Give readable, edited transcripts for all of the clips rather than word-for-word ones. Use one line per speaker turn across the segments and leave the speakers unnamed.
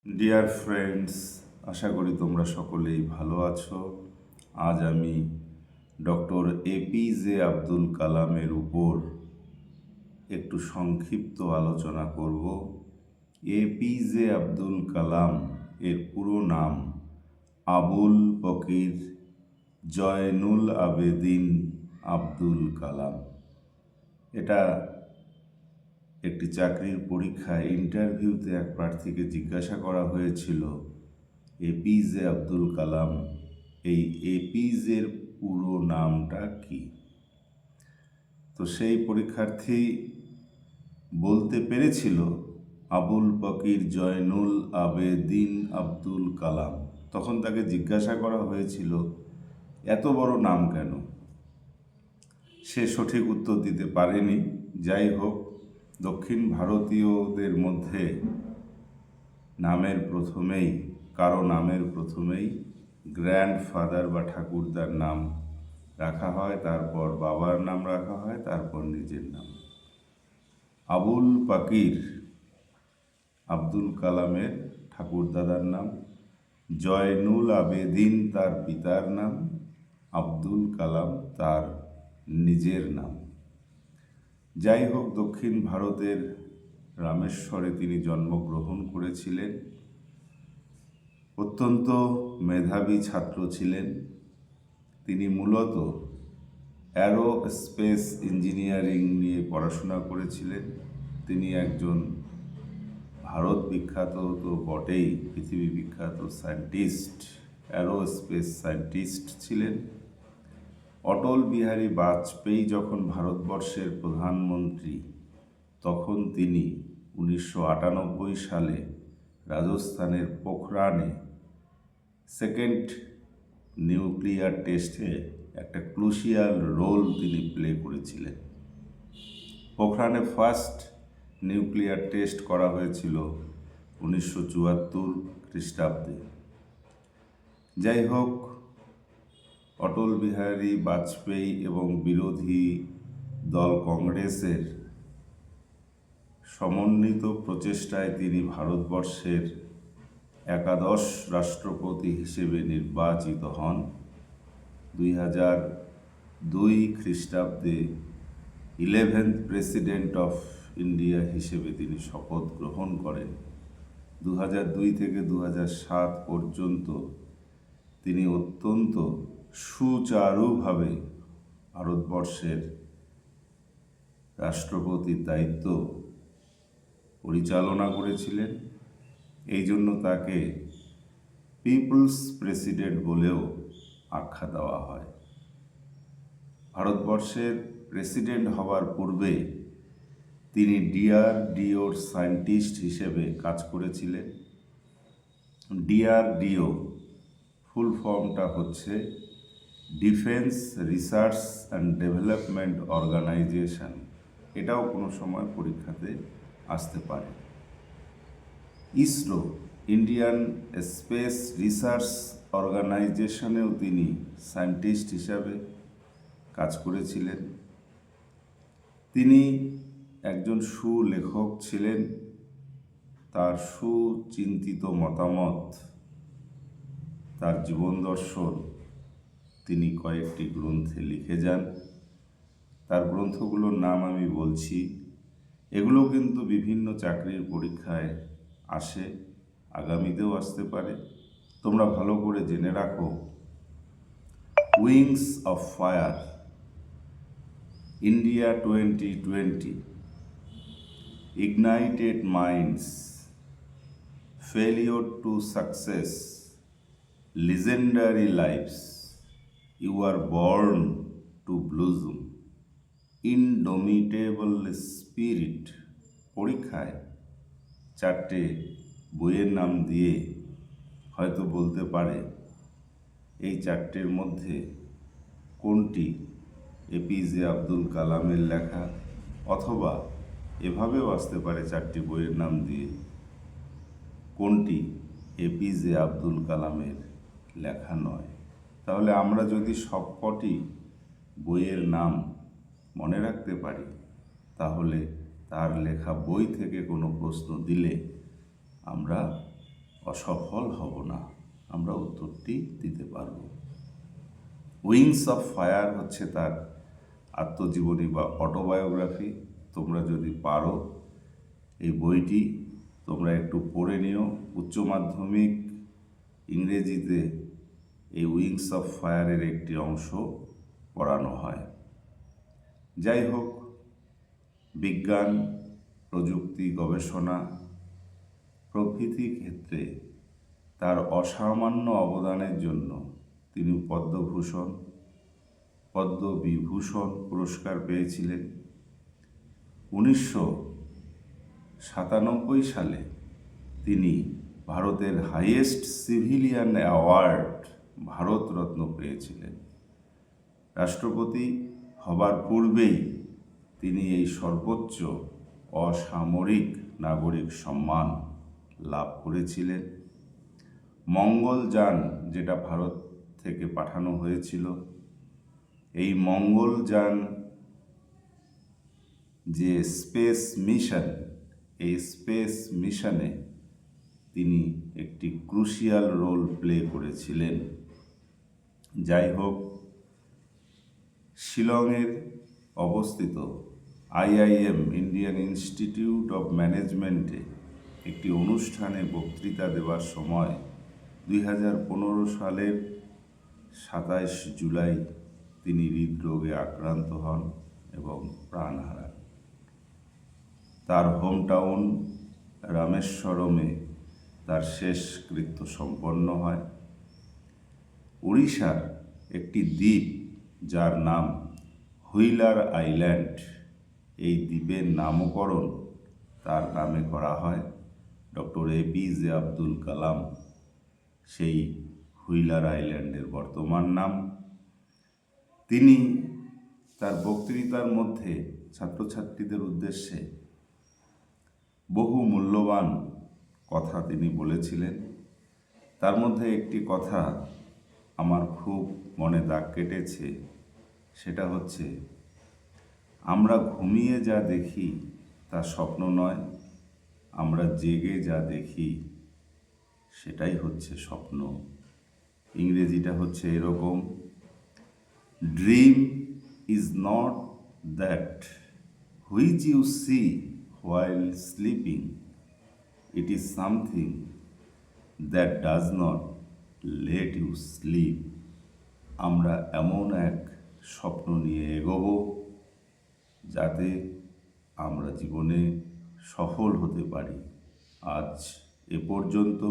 Dear friends, আশা করি তোমরা সকলেই ভালো আছো। আজ আমি ডক্টর এপিজে আব্দুল কালামের উপর একটু সংক্ষিপ্ত আলোচনা করব। এপিজে আব্দুল কালাম এর পুরো নাম আবুল বকির জয়নুল আবেদিন আব্দুল কালাম। এটা একটি চাকরির পরীক্ষায় ইন্টারভিউতে এক প্রার্থীকে জিজ্ঞাসা করা হয়েছিল এপিজে আব্দুল কালাম, এই এপিজের পুরো নামটা কি। তো সেই পরীক্ষার্থী বলতে পেরেছিল আবুল বকির জয়নুল আবেদিন আব্দুল কালাম। তখন তাকে জিজ্ঞাসা করা হয়েছিল এত বড় নাম কেন। সে সঠিক উত্তর দিতে পারেনি। যাই হোক, দক্ষিণ ভারতীয়দের মধ্যে কারো নামের প্রথমেই গ্র্যান্ডফাদার বা ঠাকুরদার নাম রাখা হয়, তারপর বাবার নাম রাখা হয়, তারপর নিজের নাম। আবুল বকির আব্দুল কালামের ঠাকুরদাদার নাম, জয়নুল আবেদিন তার পিতার নাম, আব্দুল কালাম তার নিজের নাম। যাই হোক, দক্ষিণ ভারতের রামেশ্বরে তিনি জন্মগ্রহণ করেছিলেন। অত্যন্ত মেধাবী ছাত্র ছিলেন। তিনি মূলত অ্যারোস্পেস ইঞ্জিনিয়ারিং নিয়ে পড়াশোনা করেছিলেন। তিনি একজন ভারত বিখ্যাত তো বটেই, পৃথিবী বিখ্যাত সায়েন্টিস্ট, অ্যারোস্পেস সায়েন্টিস্ট ছিলেন। অটল বিহারী বাজপেয়ী যখন ভারতবর্ষের প্রধানমন্ত্রী, তখন তিনি 1998 সালে রাজস্থানের পোখরানে সেকেন্ড নিউক্লিয়ার টেস্টে একটা ক্রুশিয়াল রোল তিনি প্লে করেছিলেন। পোখরানে ফার্স্ট নিউক্লিয়ার টেস্ট করা হয়েছিল 1974 খ্রিস্টাব্দে। যাই হোক, অটল বিহারী বাজপেয়ী এবং বিরোধী দল কংগ্রেসের সমন্বিত প্রচেষ্টায় তিনি ভারতবর্ষের একাদশ রাষ্ট্রপতি হিসেবে নির্বাচিত হন। 2002 খ্রিস্টাব্দে 11th প্রেসিডেন্ট অফ ইন্ডিয়া হিসেবে তিনি শপথ গ্রহণ করেন। 2002 থেকে 2007 পর্যন্ত তিনি অত্যন্ত সুচারুভাবে ভারতবর্ষের রাষ্ট্রপতির দায়িত্ব পরিচালনা করেছিলেন। এই জন্য তাকে পিপলস প্রেসিডেন্ট বলেও আখ্যা দেওয়া হয়। ভারতবর্ষের প্রেসিডেন্ট হওয়ার পূর্বে তিনি ডিআরডিওর সায়েন্টিস্ট হিসেবে কাজ করেছিলেন। ডিআরডিও ফুল ফর্মটা হচ্ছে defence research and development organisation. এটাও কোনো সময় পরীক্ষাতে আসতে পারে। ইসরো, ইন্ডিয়ান স্পেস রিসার্চ অর্গানাইজেশনেও তিনি সায়েন্টিস্ট হিসাবে কাজ করেছিলেন। তিনি একজন সুলেখক ছিলেন। তার সুচিন্তিত মতামত, তার জীবন দর্শন তিনি কয়েকটি গ্রন্থে লিখে যান। তার গ্রন্থগুলোর নাম আমি বলছি। এগুলো কিন্তু বিভিন্ন চাকরির পরীক্ষায় আসে, আগামীতেও আসতে পারে। তোমরা ভালো করে জেনে রাখো। Wings of fire, India 2020, ignited minds, failure to success, legendary lifes, you are born to blossom, indomitable spirit. পরীক্ষায় 4টে বইয়ের নাম দিয়ে হয়তো বলতে পারে এই 4টের মধ্যে কোনটি এপিজে আব্দুল কালামের লেখা, অথবা এভাবেও আসতে পারে 4টি বইয়ের নাম দিয়ে কোনটি এপিজে আব্দুল কালামের লেখা নয়। তাহলে আমরা যদি সবকটি বইয়ের নাম মনে রাখতে পারি, তাহলে তার লেখা বই থেকে কোনো প্রশ্ন দিলে আমরা অসফল হব না, আমরা উত্তরটি দিতে পারব। উইংস অফ ফায়ার হচ্ছে তার আত্মজীবনী বা অটোবায়োগ্রাফি। তোমরা যদি পারো এই বইটি তোমরা একটু পড়ে নিও। উচ্চ মাধ্যমিক ইংরেজিতে এই উইংস অফ ফায়ারের একটি অংশ পড়ানো হয়। যাই হোক, বিজ্ঞান, প্রযুক্তি, গবেষণা প্রভৃতি ক্ষেত্রে তার অসামান্য অবদানের জন্য তিনি পদ্মভূষণ, পদ্মবিভূষণ পুরস্কার পেয়েছিলেন। 1997 সালে তিনি ভারতের হাইয়েস্ট সিভিলিয়ান অ্যাওয়ার্ড ভারতরত্ন পেয়েছিলেন। রাষ্ট্রপতি হবার পূর্বেই তিনি এই সর্বোচ্চ অসামরিক নাগরিক সম্মান লাভ করেছিলেন। মঙ্গলযান যেটা ভারত থেকে পাঠানো হয়েছিল, এই মঙ্গলযান যে স্পেস মিশন, এই স্পেস মিশনে তিনি একটি ক্রুশিয়াল রোল প্লে করেছিলেন। যাই হোক, শিলংয়ের অবস্থিত IIM ইন্ডিয়ান ইনস্টিটিউট অফ ম্যানেজমেন্টে একটি অনুষ্ঠানে বক্তৃতা দেওয়ার সময় 2015 সালের 27 জুলাই তিনি হৃদরোগে আক্রান্ত হন এবং প্রাণ হারান। তার হোমটাউন রামেশ্বরমে তার শেষকৃত্য সম্পন্ন হয়। উড়িষ্যার একটি দ্বীপ যার নাম হুইলার আইল্যান্ড, এই দ্বীপের নামকরণ তার নামে করা হয়। ডক্টর APJ আব্দুল কালাম সেই হুইলার আইল্যান্ডের বর্তমান নাম। তিনি তার বক্তৃতার মধ্যে ছাত্রছাত্রীদের উদ্দেশ্যে বহু মূল্যবান কথা তিনি বলেছিলেন। তার মধ্যে একটি কথা আমার খুব মনে দাগ কেটেছে, সেটা হচ্ছে, আমরা ঘুমিয়ে যা দেখি তা স্বপ্ন নয়, আমরা জেগে যা দেখি সেটাই হচ্ছে স্বপ্ন। ইংরেজিটা হচ্ছে এরকম, dream is not that which you see while sleeping, it is something that does not let you sleep. আমরা এমন এক স্বপ্ন নিয়ে এগোবো যাতে আমরা জীবনে সফল হতে পারি। আজ এ পর্যন্ত।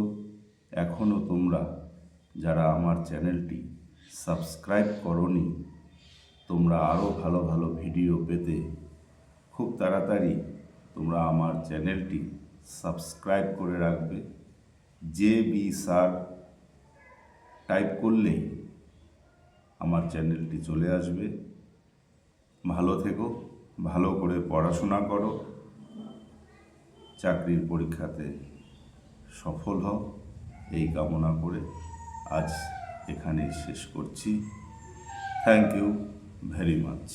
এখনও তোমরা যারা আমার চ্যানেলটি সাবস্ক্রাইব করনি, তোমরা আরও ভালো ভালো ভিডিও পেতে খুব তাড়াতাড়ি তোমরা আমার চ্যানেলটি সাবস্ক্রাইব করে রাখবে। JB স্যার টাইপ করলেই আমার চ্যানেলটি চলে আসবে। ভালো থেকো, ভালো করে পড়াশোনা করো, চাকরির পরীক্ষাতে সফল হও, এই কামনা করে আজ এখানেই শেষ করছি। Thank you very much.